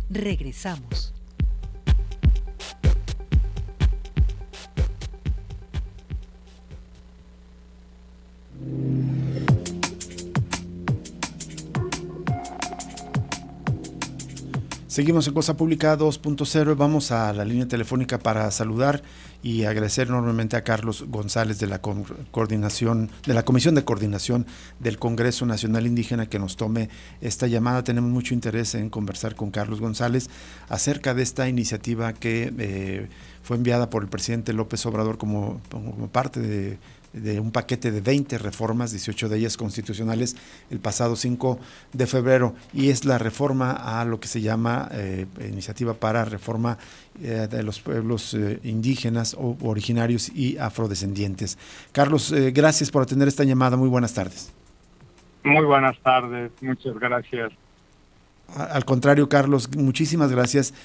Regresamos. Seguimos en Cosa Pública 2.0 y vamos a la línea telefónica para saludar y agradecer enormemente a Carlos González de la coordinación, de la Comisión de Coordinación del Congreso Nacional Indígena, que nos tome esta llamada. Tenemos mucho interés en conversar con Carlos González acerca de esta iniciativa que fue enviada por el presidente López Obrador como parte de un paquete de 20 reformas, 18 de ellas constitucionales, el pasado 5 de febrero, y es la reforma a lo que se llama Iniciativa para Reforma de los Pueblos Indígenas o Originarios y Afrodescendientes. Carlos, gracias por atender esta llamada. Muy buenas tardes. Muy buenas tardes, muchas gracias. Al contrario, Carlos, muchísimas gracias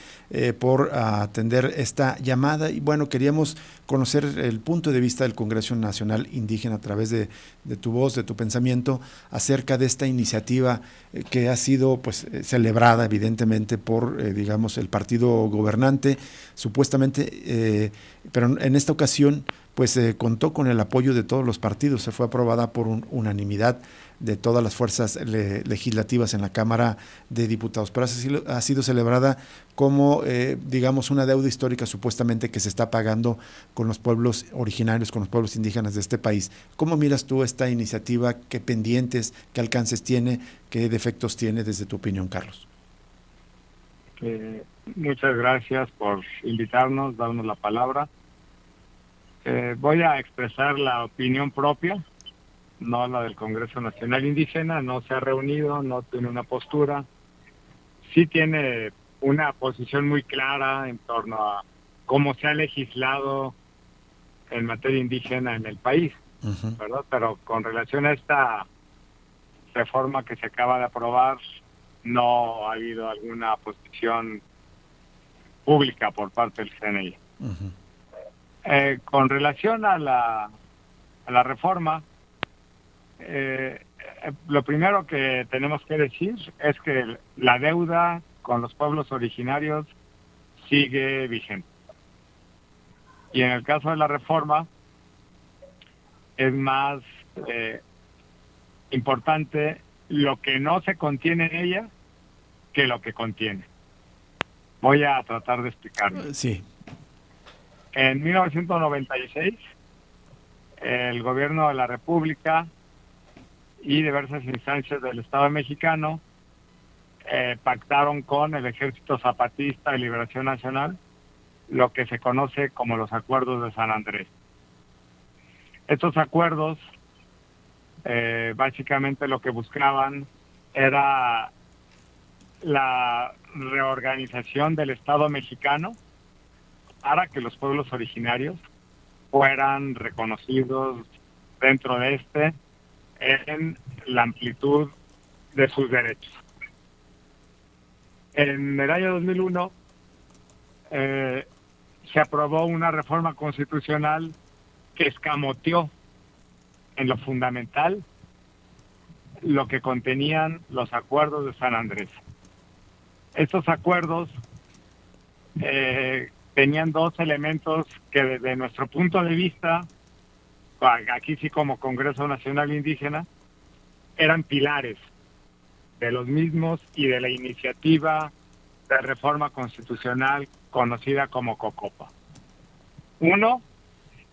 por atender esta llamada. Y bueno, queríamos conocer el punto de vista del Congreso Nacional Indígena a través de tu voz, de tu pensamiento, acerca de esta iniciativa que ha sido pues celebrada evidentemente por, digamos, el partido gobernante, supuestamente, pero en esta ocasión pues contó con el apoyo de todos los partidos. Se fue aprobada por unanimidad de todas las fuerzas legislativas en la Cámara de Diputados, pero ha sido celebrada como, digamos, una deuda histórica supuestamente que se está pagando con los pueblos originarios, con los pueblos indígenas de este país. ¿Cómo miras tú esta iniciativa? ¿Qué pendientes, qué alcances tiene, qué defectos tiene desde tu opinión, Carlos? Muchas gracias por invitarnos, darnos la palabra. Voy a expresar la opinión propia, no la del Congreso Nacional Indígena. No se ha reunido, no tiene una postura. Sí tiene una posición muy clara en torno a cómo se ha legislado en materia indígena en el país, ¿verdad? Pero con relación a esta reforma que se acaba de aprobar, no ha habido alguna posición pública por parte del CNI. Con relación a la reforma, lo primero que tenemos que decir es que la deuda con los pueblos originarios sigue vigente. Y en el caso de la reforma es más importante lo que no se contiene en ella que lo que contiene. Voy a tratar de explicarlo. Sí. En 1996, el gobierno de la República y diversas instancias del Estado mexicano pactaron con el Ejército Zapatista de Liberación Nacional lo que se conoce como los Acuerdos de San Andrés. Estos acuerdos básicamente lo que buscaban era la reorganización del Estado mexicano para que los pueblos originarios fueran reconocidos dentro de este en la amplitud de sus derechos. En el año 2001 se aprobó una reforma constitucional que escamoteó en lo fundamental lo que contenían los acuerdos de San Andrés. Estos acuerdos tenían dos elementos que desde nuestro punto de vista, aquí sí como Congreso Nacional Indígena, eran pilares de los mismos y de la iniciativa de reforma constitucional conocida como COCOPA. Uno,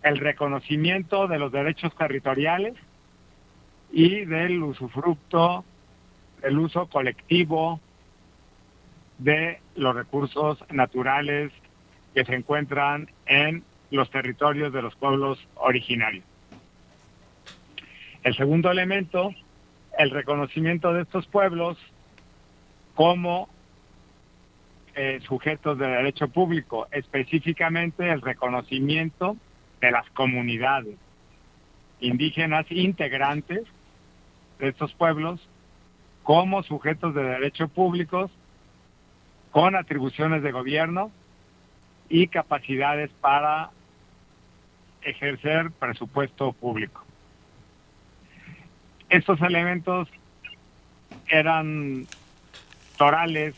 el reconocimiento de los derechos territoriales y del usufructo, el uso colectivo de los recursos naturales que se encuentran en los territorios de los pueblos originarios. El segundo elemento, el reconocimiento de estos pueblos como sujetos de derecho público, específicamente el reconocimiento de las comunidades indígenas integrantes de estos pueblos como sujetos de derecho públicos con atribuciones de gobierno y capacidades para ejercer presupuesto público. Estos elementos eran torales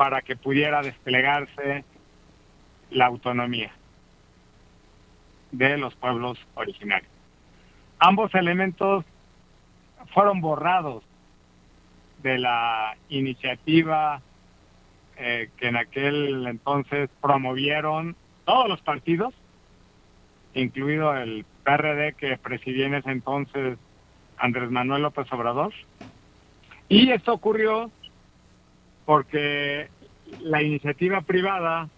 para que pudiera desplegarse la autonomía de los pueblos originarios. Ambos elementos fueron borrados de la iniciativa que en aquel entonces promovieron todos los partidos, incluido el PRD que presidía en ese entonces Andrés Manuel López Obrador. Y esto ocurrió porque la iniciativa privada,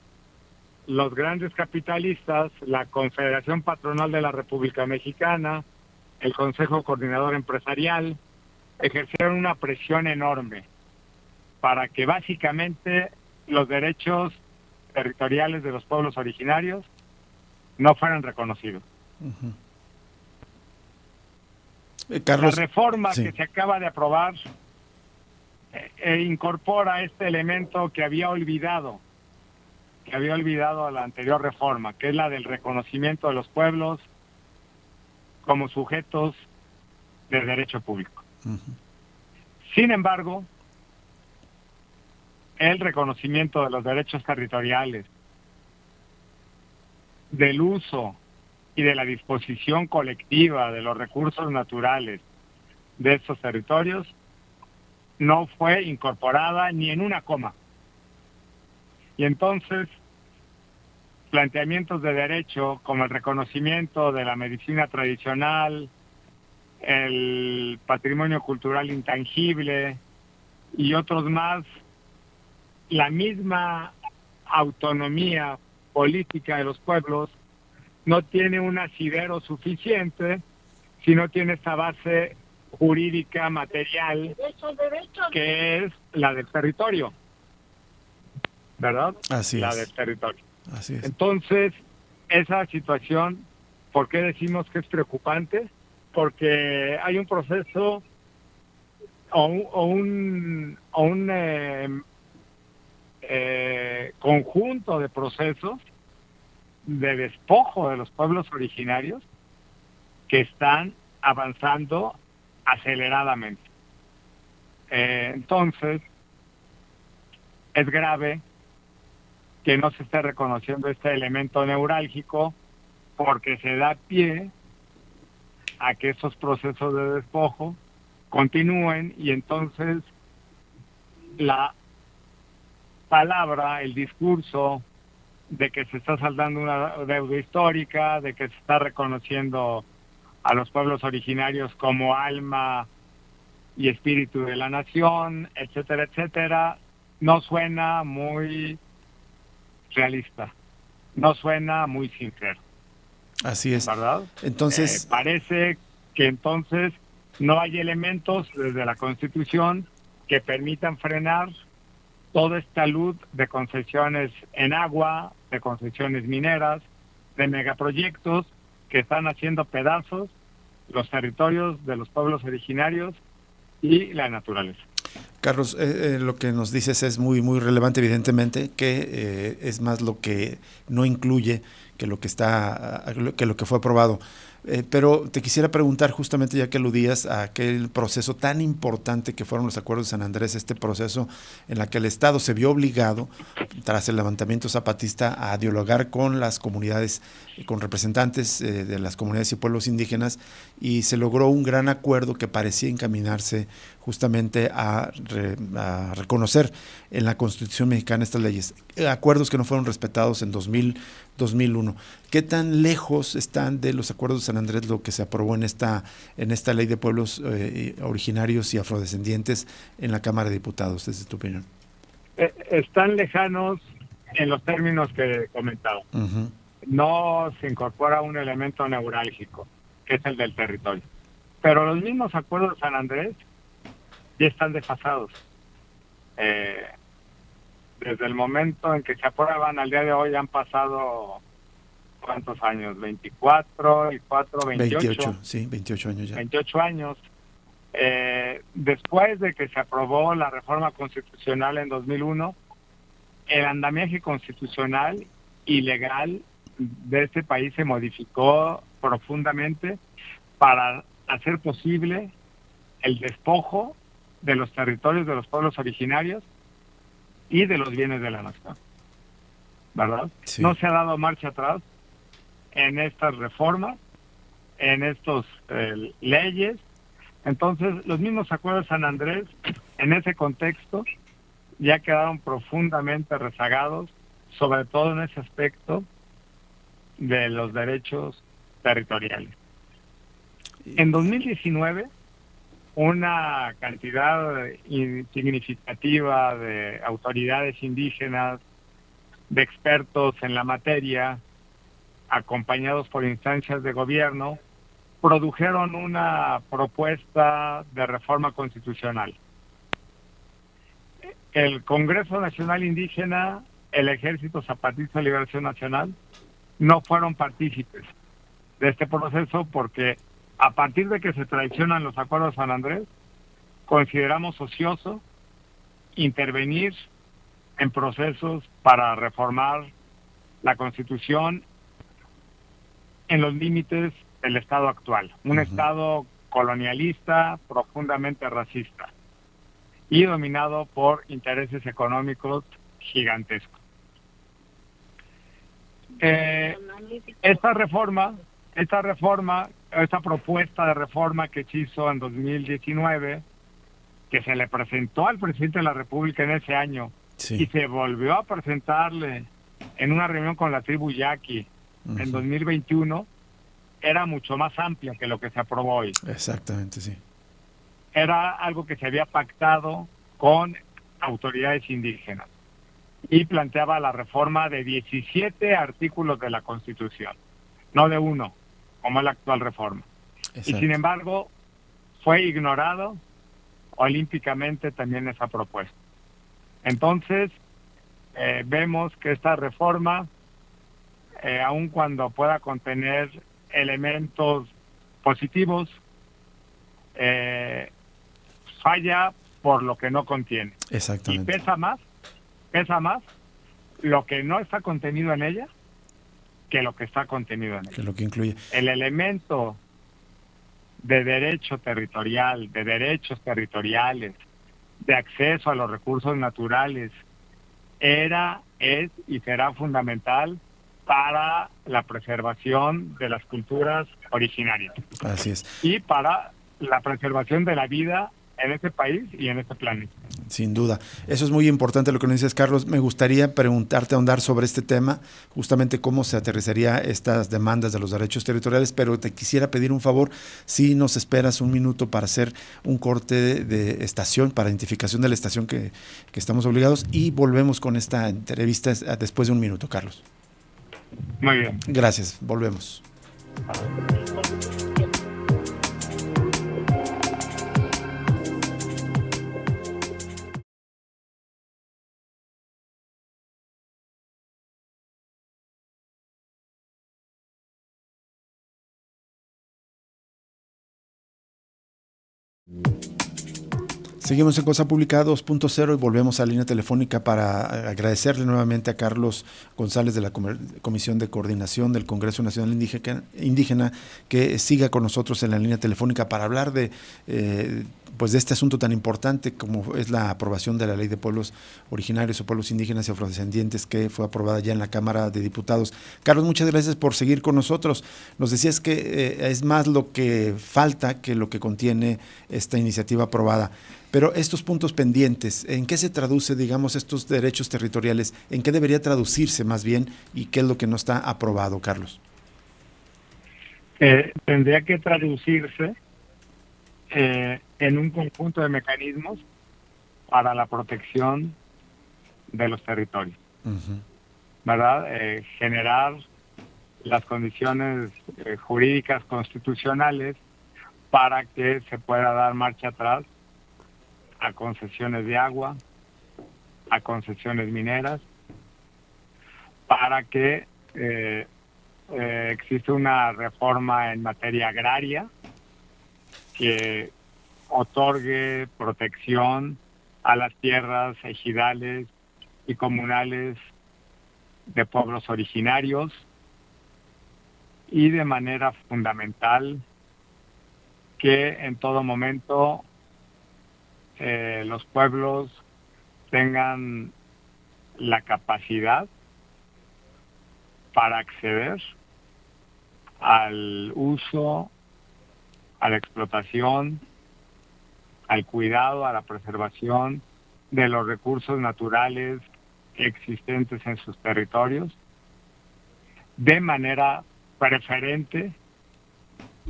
los grandes capitalistas, la Confederación Patronal de la República Mexicana, el Consejo Coordinador Empresarial, ejercieron una presión enorme para que básicamente los derechos territoriales de los pueblos originarios no fueran reconocidos. Uh-huh. Carlos, la reforma sí, que se acaba de aprobar incorpora este elemento que había olvidado la anterior reforma, que es la del reconocimiento de los pueblos como sujetos de derecho público. uh-huh. Sin embargo, el reconocimiento de los derechos territoriales, del uso y de la disposición colectiva de los recursos naturales de estos territorios no fue incorporada ni en una coma. Y entonces, planteamientos de derecho como el reconocimiento de la medicina tradicional, el patrimonio cultural intangible y otros más, la misma autonomía política de los pueblos no tiene un asidero suficiente si no tiene esta base jurídica material que es la del territorio, ¿verdad? Así la es. del territorio. Así es. Entonces, esa situación, ¿por qué decimos que es preocupante? Porque hay un proceso o un conjunto de procesos de despojo de los pueblos originarios que están avanzando aceleradamente. Entonces, es grave que no se esté reconociendo este elemento neurálgico porque se da pie a que esos procesos de despojo continúen y entonces la palabra, el discurso de que se está saldando una deuda histórica, de que se está reconociendo a los pueblos originarios como alma y espíritu de la nación, etcétera, etcétera, no suena muy realista, no suena muy sincero. Así es. ¿Verdad? Entonces, parece que entonces no hay elementos desde la Constitución que permitan frenar toda esta luz de concesiones en agua, de concesiones mineras, de megaproyectos que están haciendo pedazos los territorios de los pueblos originarios y la naturaleza. Carlos, lo que nos dices es muy relevante, evidentemente, que es más lo que no incluye que lo que fue aprobado. Pero te quisiera preguntar, justamente ya que aludías a aquel proceso tan importante que fueron los acuerdos de San Andrés, este proceso en el que el Estado se vio obligado, tras el levantamiento zapatista, a dialogar con las comunidades, con representantes de las comunidades y pueblos indígenas, y se logró un gran acuerdo que parecía encaminarse justamente a reconocer en la Constitución mexicana estas leyes. Acuerdos que no fueron respetados en 2001. ¿Qué tan lejos están de los acuerdos de San Andrés lo que se aprobó en esta ley de pueblos originarios y afrodescendientes en la Cámara de Diputados, desde tu opinión? Están lejanos en los términos que he comentado. Uh-huh. No se incorpora un elemento neurálgico, que es el del territorio. Pero los mismos acuerdos de San Andrés ya están desfasados. Desde el momento en que se aprueban al día de hoy han pasado ¿cuántos años? 24 y 4, 28. Sí, 28 años ya. 28 años. Después de que se aprobó la reforma constitucional en 2001, el andamiaje constitucional y legal de este país se modificó profundamente para hacer posible el despojo de los territorios de los pueblos originarios y de los bienes de la nación, ¿verdad? Sí. No se ha dado marcha atrás en estas reformas, en estos leyes. Entonces, los mismos acuerdos de San Andrés, en ese contexto, ya quedaron profundamente rezagados, sobre todo en ese aspecto de los derechos territoriales. En 2019, una cantidad significativa de autoridades indígenas, de expertos en la materia, acompañados por instancias de gobierno, produjeron una propuesta de reforma constitucional. El Congreso Nacional Indígena, el Ejército Zapatista de Liberación Nacional, no fueron partícipes de este proceso porque a partir de que se traicionan los acuerdos de San Andrés, consideramos ocioso intervenir en procesos para reformar la Constitución en los límites del Estado actual, un Estado colonialista, profundamente racista y dominado por intereses económicos gigantescos. Esta propuesta de reforma que se hizo en 2019, que se le presentó al presidente de la República en ese año, Sí. y se volvió a presentarle en una reunión con la tribu Yaqui en 2021, era mucho más amplia que lo que se aprobó hoy. Exactamente, sí. Era algo que se había pactado con autoridades indígenas y planteaba la reforma de 17 artículos de la Constitución, no de uno, como es la actual reforma. Exacto. Y sin embargo, fue ignorado olímpicamente también esa propuesta. Entonces, vemos que esta reforma, aun cuando pueda contener elementos positivos, falla por lo que no contiene. Exactamente. Y pesa más lo que no está contenido en ella que lo que está contenido en ella. Que lo que incluye. El elemento de derecho territorial, de derechos territoriales, de acceso a los recursos naturales, es y será fundamental para la preservación de las culturas originarias. Así es. Y para la preservación de la vida en este país y en este planeta. Sin duda. Eso es muy importante lo que nos dices, Carlos. Me gustaría preguntarte, ahondar sobre este tema, justamente cómo se aterrizaría estas demandas de los derechos territoriales, pero te quisiera pedir un favor, si nos esperas un minuto para hacer un corte de estación, para identificación de la estación que estamos obligados, y volvemos con esta entrevista después de un minuto, Carlos. Muy bien. Gracias, volvemos. Seguimos en Cosa Pública 2.0 y volvemos a la línea telefónica para agradecerle nuevamente a Carlos González de la Comisión de Coordinación del Congreso Nacional Indígena que siga con nosotros en la línea telefónica para hablar de este asunto tan importante como es la aprobación de la Ley de Pueblos Originarios o Pueblos Indígenas y Afrodescendientes, que fue aprobada ya en la Cámara de Diputados. Carlos, muchas gracias por seguir con nosotros. Nos decías que es más lo que falta que lo que contiene esta iniciativa aprobada. Pero estos puntos pendientes, ¿en qué se traduce, digamos, estos derechos territoriales? ¿En qué debería traducirse más bien y qué es lo que no está aprobado, Carlos? Tendría que traducirse en un conjunto de mecanismos para la protección de los territorios, ¿verdad? Generar las condiciones jurídicas constitucionales para que se pueda dar marcha atrás a concesiones de agua, a concesiones mineras, para que exista una reforma en materia agraria que otorgue protección a las tierras ejidales y comunales de pueblos originarios, y de manera fundamental que en todo momento los pueblos tengan la capacidad para acceder al uso, a la explotación, al cuidado, a la preservación de los recursos naturales existentes en sus territorios de manera preferente,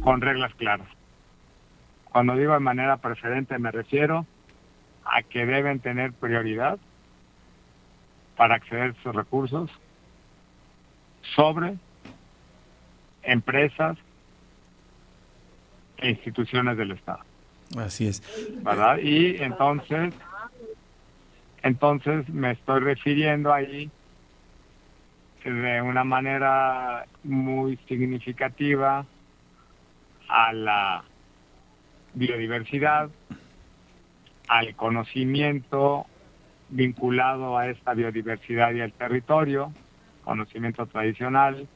con reglas claras. Cuando digo de manera preferente me refiero a que deben tener prioridad para acceder a esos recursos sobre empresas e instituciones del Estado. Así es. ¿Verdad? Y entonces me estoy refiriendo ahí de una manera muy significativa a la biodiversidad, al conocimiento vinculado a esta biodiversidad y al territorio, conocimiento tradicional,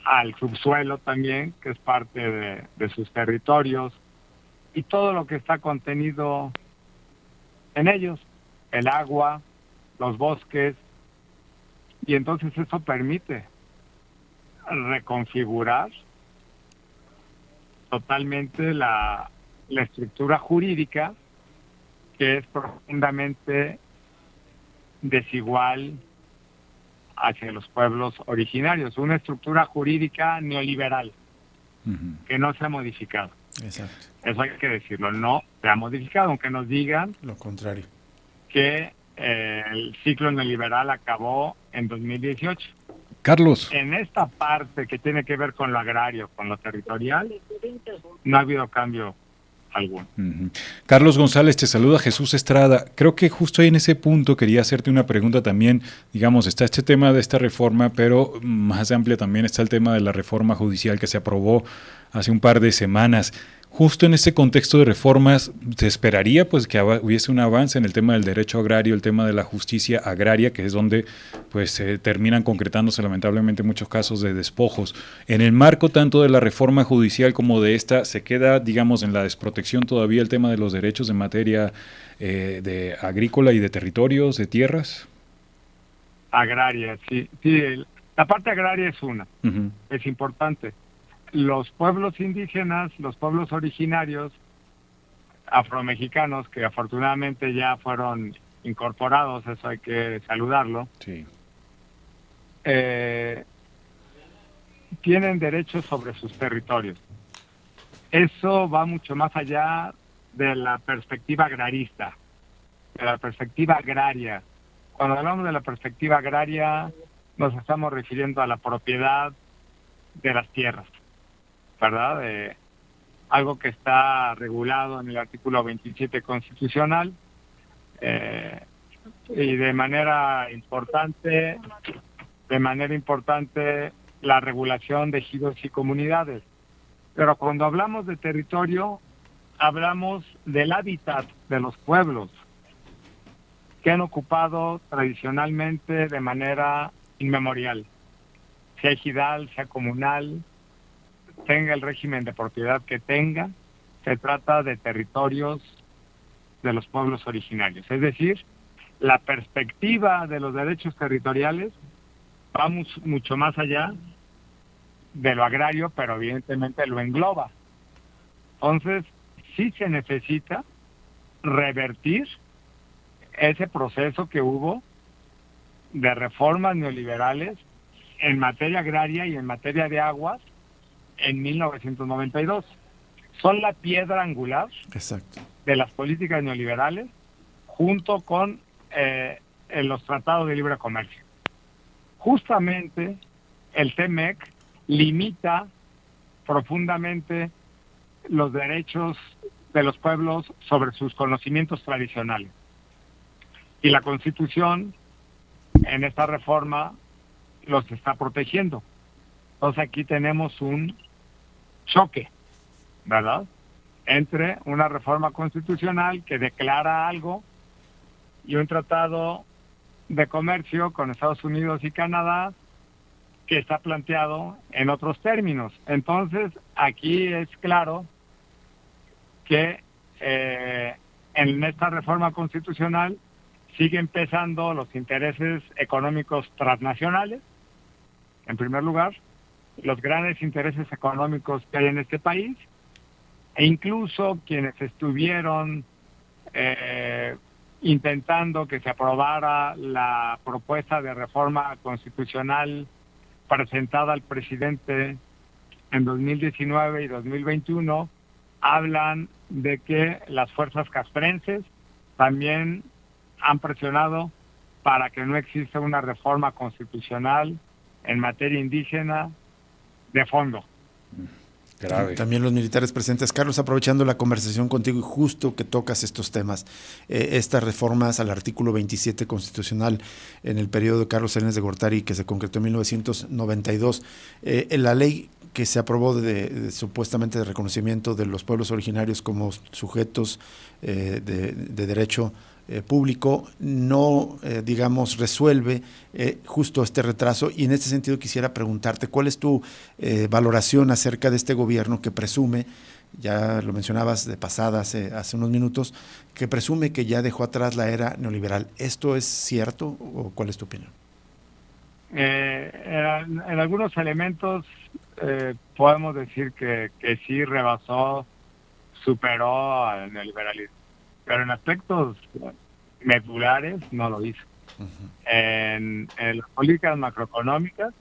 al subsuelo también, que es parte de sus territorios, y todo lo que está contenido en ellos, el agua, los bosques, y entonces eso permite reconfigurar totalmente la estructura jurídica, que es profundamente desigual hacia los pueblos originarios, una estructura jurídica neoliberal que no se ha modificado. Exacto. Eso hay que decirlo, no se ha modificado, aunque nos digan lo contrario, que el ciclo neoliberal acabó en 2018. Carlos. En esta parte que tiene que ver con lo agrario, con lo territorial, no ha habido cambio alguno. Carlos González, te saluda Jesús Estrada. Creo que justo ahí en ese punto quería hacerte una pregunta también. Digamos, está este tema de esta reforma, pero más amplia también está el tema de la reforma judicial que se aprobó hace un par de semanas. Justo en este contexto de reformas, se esperaría pues que hubiese un avance en el tema del derecho agrario, el tema de la justicia agraria, que es donde pues terminan concretándose lamentablemente muchos casos de despojos. En el marco tanto de la reforma judicial como de esta, ¿se queda, digamos, en la desprotección todavía el tema de los derechos en materia de agrícola y de territorios, de tierras? Agraria, sí. La parte agraria es una, es importante. Los pueblos indígenas, los pueblos originarios afromexicanos, que afortunadamente ya fueron incorporados, eso hay que saludarlo, sí. Tienen derechos sobre sus territorios. Eso va mucho más allá de la perspectiva agrarista, de la perspectiva agraria. Cuando hablamos de la perspectiva agraria, nos estamos refiriendo a la propiedad de las tierras, ¿verdad? Algo que está regulado en el artículo 27 constitucional, y de manera importante la regulación de ejidos y comunidades. Pero cuando hablamos de territorio, hablamos del hábitat de los pueblos que han ocupado tradicionalmente de manera inmemorial, sea ejidal, sea comunal, tenga el régimen de propiedad que tenga, se trata de territorios de los pueblos originarios. Es decir, la perspectiva de los derechos territoriales va mucho más allá de lo agrario, pero evidentemente lo engloba. Entonces, sí se necesita revertir ese proceso que hubo de reformas neoliberales en materia agraria y en materia de aguas en 1992. Son la piedra angular exacto, de las políticas neoliberales junto con en los tratados de libre comercio. Justamente el TEMEC limita profundamente los derechos de los pueblos sobre sus conocimientos tradicionales. Y la Constitución, en esta reforma, los está protegiendo. Entonces aquí tenemos un choque, ¿verdad?, entre una reforma constitucional que declara algo y un tratado de comercio con Estados Unidos y Canadá que está planteado en otros términos. Entonces, aquí es claro que en esta reforma constitucional siguen pesando los intereses económicos transnacionales, en primer lugar, los grandes intereses económicos que hay en este país, e incluso quienes estuvieron intentando que se aprobara la propuesta de reforma constitucional presentada al presidente en 2019 y 2021, hablan de que las fuerzas castrenses también han presionado para que no exista una reforma constitucional en materia indígena de fondo. Grave. También los militares presentes. Carlos, aprovechando la conversación contigo y justo que tocas estos temas, estas reformas al artículo 27 constitucional en el periodo de Carlos Salinas de Gortari, que se concretó en 1992, la ley que se aprobó supuestamente de reconocimiento de los pueblos originarios como sujetos de derecho público, no, digamos, resuelve justo este retraso, y en este sentido quisiera preguntarte, ¿cuál es tu valoración acerca de este gobierno que presume, ya lo mencionabas de pasada hace unos minutos, que presume que ya dejó atrás la era neoliberal? ¿Esto es cierto o cuál es tu opinión? En algunos elementos podemos decir que sí rebasó, superó al neoliberalismo, pero en aspectos medulares no lo hizo. Uh-huh. En las políticas macroeconómicas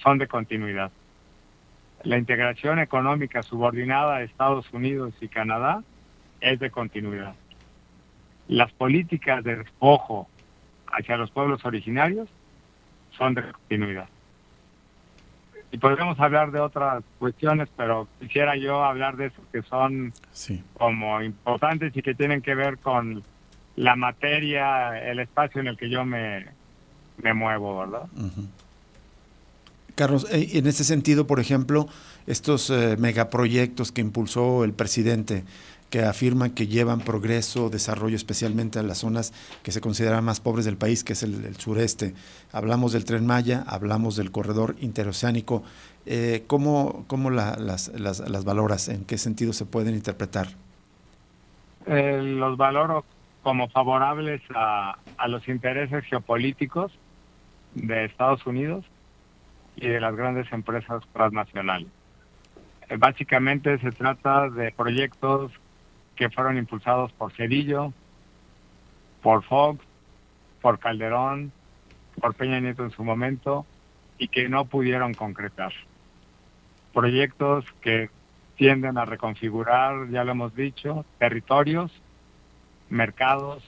son de continuidad. La integración económica subordinada a Estados Unidos y Canadá es de continuidad. Las políticas de despojo hacia los pueblos originarios son de continuidad. Y podríamos hablar de otras cuestiones, pero quisiera yo hablar de esos que son como importantes y que tienen que ver con la materia, el espacio en el que yo me muevo, ¿verdad? Uh-huh. Carlos, en ese sentido, por ejemplo, estos megaproyectos que impulsó el presidente, que afirman que llevan progreso, desarrollo, especialmente a las zonas que se consideran más pobres del país, que es el sureste. Hablamos del Tren Maya, hablamos del corredor interoceánico. ¿Cómo las valoras? ¿En qué sentido se pueden interpretar? Los valoro como favorables a los intereses geopolíticos de Estados Unidos y de las grandes empresas transnacionales. Básicamente se trata de proyectos que fueron impulsados por Zedillo, por Fox, por Calderón, por Peña Nieto en su momento, y que no pudieron concretar. Proyectos que tienden a reconfigurar, ya lo hemos dicho, territorios, mercados,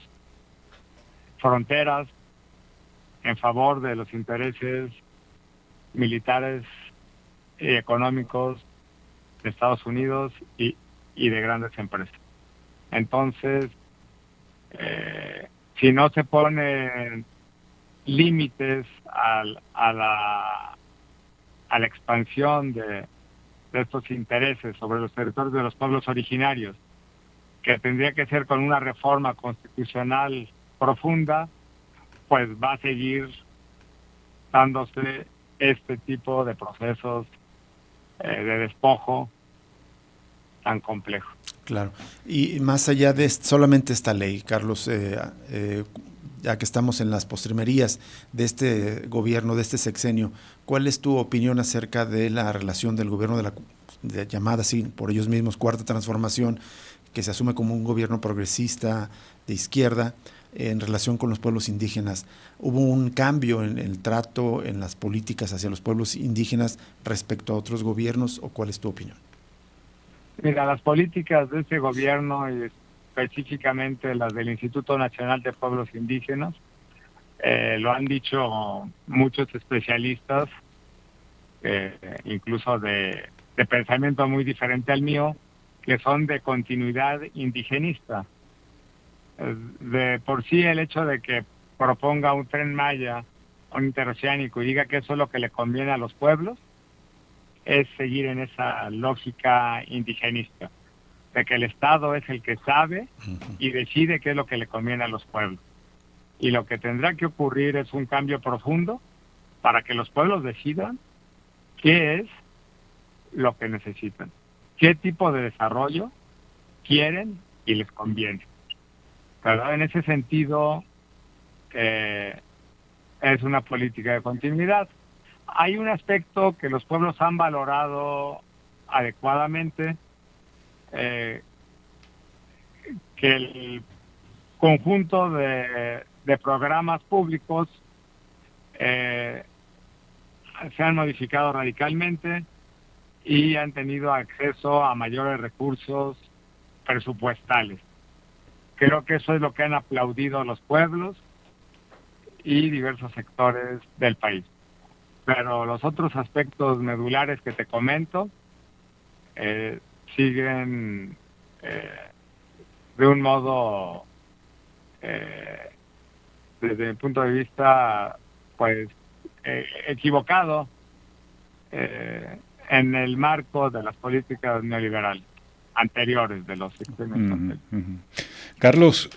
fronteras, en favor de los intereses militares y económicos de Estados Unidos y de grandes empresas. Entonces, si no se ponen límites a la expansión de estos intereses sobre los territorios de los pueblos originarios, que tendría que ser con una reforma constitucional profunda, pues va a seguir dándose este tipo de procesos de despojo tan complejo. Claro. Y más allá de solamente esta ley, Carlos, ya que estamos en las postrimerías de este gobierno, de este sexenio, ¿cuál es tu opinión acerca de la relación del gobierno de llamada así por ellos mismos Cuarta Transformación, que se asume como un gobierno progresista de izquierda, en relación con los pueblos indígenas? ¿Hubo un cambio en el trato, en las políticas hacia los pueblos indígenas respecto a otros gobiernos, o cuál es tu opinión? Mira, las políticas de este gobierno, y específicamente las del Instituto Nacional de Pueblos Indígenas, lo han dicho muchos especialistas, incluso de pensamiento muy diferente al mío, que son de continuidad indigenista. De por sí, el hecho de que proponga un Tren Maya, un interoceánico, y diga que eso es lo que le conviene a los pueblos, es seguir en esa lógica indigenista, de que el Estado es el que sabe y decide qué es lo que le conviene a los pueblos. Y lo que tendrá que ocurrir es un cambio profundo para que los pueblos decidan qué es lo que necesitan, qué tipo de desarrollo quieren y les conviene. ¿Verdad? En ese sentido, es una política de continuidad. Hay un aspecto que los pueblos han valorado adecuadamente, que el conjunto de programas públicos se han modificado radicalmente y han tenido acceso a mayores recursos presupuestales. Creo que eso es lo que han aplaudido los pueblos y diversos sectores del país. Pero los otros aspectos medulares que te comento siguen de un modo, desde mi punto de vista, pues equivocado en el marco de las políticas neoliberales anteriores de los sexenios. Carlos,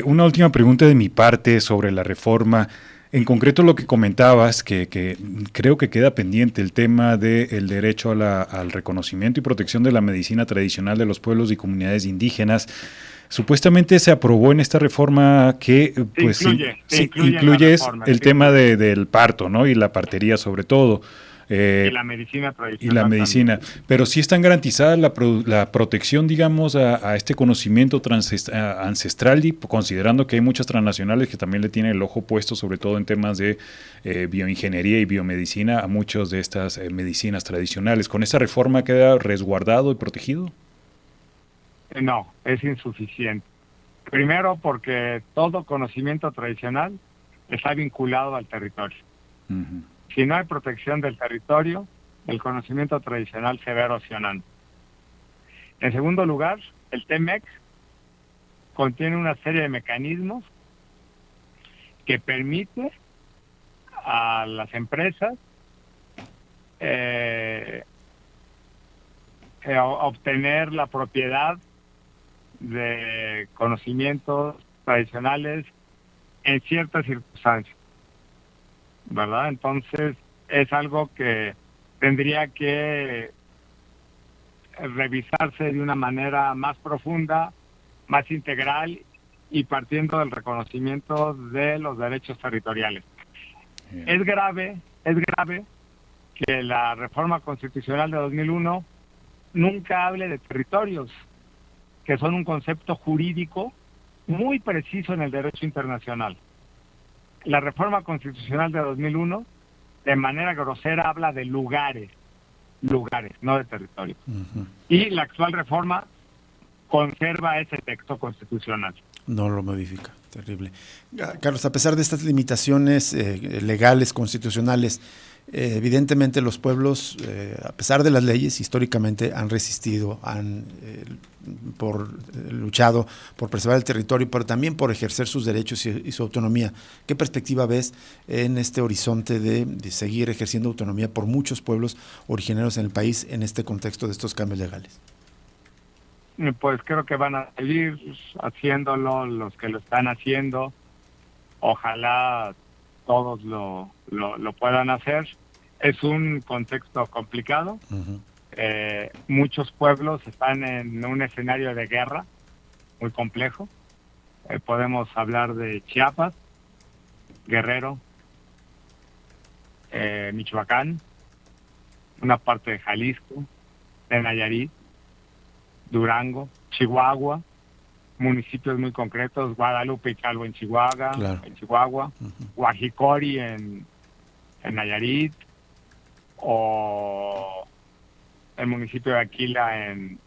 una última pregunta de mi parte sobre la reforma. En concreto lo que comentabas, que creo que queda pendiente el tema del derecho al reconocimiento y protección de la medicina tradicional de los pueblos y comunidades indígenas. Supuestamente se aprobó en esta reforma que pues incluye el tema del parto, ¿no? Y la partería sobre todo. Y la medicina tradicional. Y la medicina. También. Pero sí están garantizadas la protección, digamos, a este conocimiento ancestral, y considerando que hay muchas transnacionales que también le tienen el ojo puesto, sobre todo en temas de bioingeniería y biomedicina, a muchas de estas medicinas tradicionales. ¿Con esta reforma queda resguardado y protegido? No, es insuficiente. Primero porque todo conocimiento tradicional está vinculado al territorio. Uh-huh. Si no hay protección del territorio, el conocimiento tradicional se va erosionando. En segundo lugar, el TEMEC contiene una serie de mecanismos que permite a las empresas obtener la propiedad de conocimientos tradicionales en ciertas circunstancias, ¿verdad? Entonces es algo que tendría que revisarse de una manera más profunda, más integral y partiendo del reconocimiento de los derechos territoriales. Bien. Es grave que la reforma constitucional de 2001 nunca hable de territorios, que son un concepto jurídico muy preciso en el derecho internacional. La reforma constitucional de 2001, de manera grosera, habla de lugares, no de territorio. Uh-huh. Y la actual reforma conserva ese texto constitucional. No lo modifica, terrible. Carlos, a pesar de estas limitaciones legales, constitucionales, evidentemente los pueblos, a pesar de las leyes, históricamente han resistido, han luchado por preservar el territorio, pero también por ejercer sus derechos y su autonomía. ¿Qué perspectiva ves en este horizonte de seguir ejerciendo autonomía por muchos pueblos originarios en el país en este contexto de estos cambios legales? Pues creo que van a seguir haciéndolo los que lo están haciendo. Ojalá todos lo puedan hacer. Es un contexto complicado. Uh-huh. Muchos pueblos están en un escenario de guerra muy complejo. Podemos hablar de Chiapas, Guerrero, Michoacán, una parte de Jalisco, de Nayarit, Durango, Chihuahua, municipios muy concretos, Guadalupe y Calvo en Chihuahua, claro. Uh-huh. Guajicori en Nayarit, o el municipio de Aquila en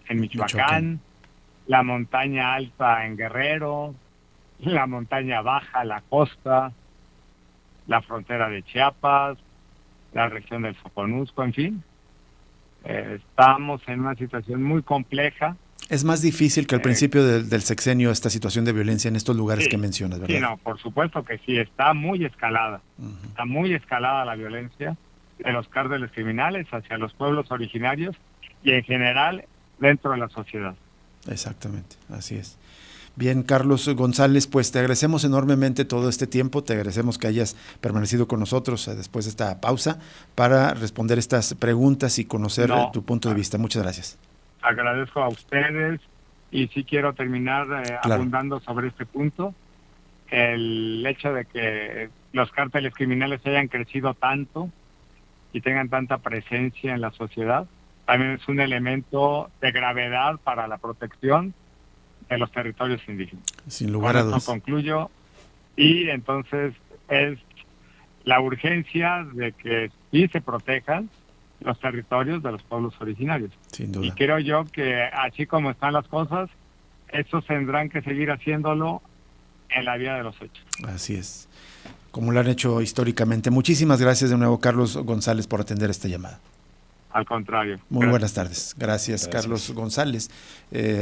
Michoacán, la montaña alta en Guerrero, la montaña baja, la costa, la frontera de Chiapas, la región del Soconusco, en fin. Estamos en una situación muy compleja. Es más difícil que al principio del sexenio esta situación de violencia en estos lugares sí, que mencionas, ¿verdad? Sí, no, por supuesto que sí, está muy escalada. Uh-huh. Está muy escalada la violencia de los cárteles criminales hacia los pueblos originarios y en general dentro de la sociedad. Exactamente, así es. Bien, Carlos González, pues te agradecemos enormemente todo este tiempo, te agradecemos que hayas permanecido con nosotros después de esta pausa para responder estas preguntas y conocer tu punto de vista. Muchas gracias. Agradezco a ustedes y sí quiero terminar claro. Abundando sobre este punto. el hecho de que los cárteles criminales hayan crecido tanto y tengan tanta presencia en la sociedad, también es un elemento de gravedad para la protección de los territorios indígenas. Sin lugar a Con dudas. esto concluyo, y entonces es la urgencia de que sí se protejan los territorios de los pueblos originarios. Sin duda. Y creo yo que así como están las cosas, estos tendrán que seguir haciéndolo en la vía de los hechos. Así es, como lo han hecho históricamente. Muchísimas gracias de nuevo, Carlos González, por atender esta llamada. Al contrario. Muy Gracias. buenas tardes. Gracias, Carlos González,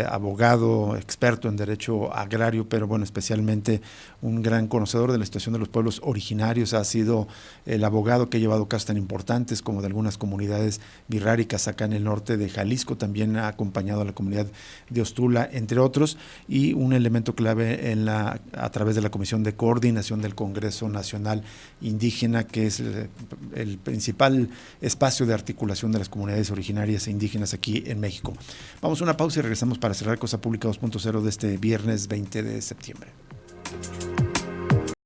abogado, experto en derecho agrario, pero bueno, especialmente un gran conocedor de la situación de los pueblos originarios. Ha sido el abogado que ha llevado casos tan importantes como de algunas comunidades birráricas acá en el norte de Jalisco. También ha acompañado a la comunidad de Ostula, entre otros, y un elemento clave a través de la Comisión de Coordinación del Congreso Nacional Indígena, que es el principal espacio de articulación de las comunidades originarias e indígenas aquí en México. Vamos a una pausa y regresamos para cerrar Cosa Pública 2.0 de este viernes 20 de septiembre.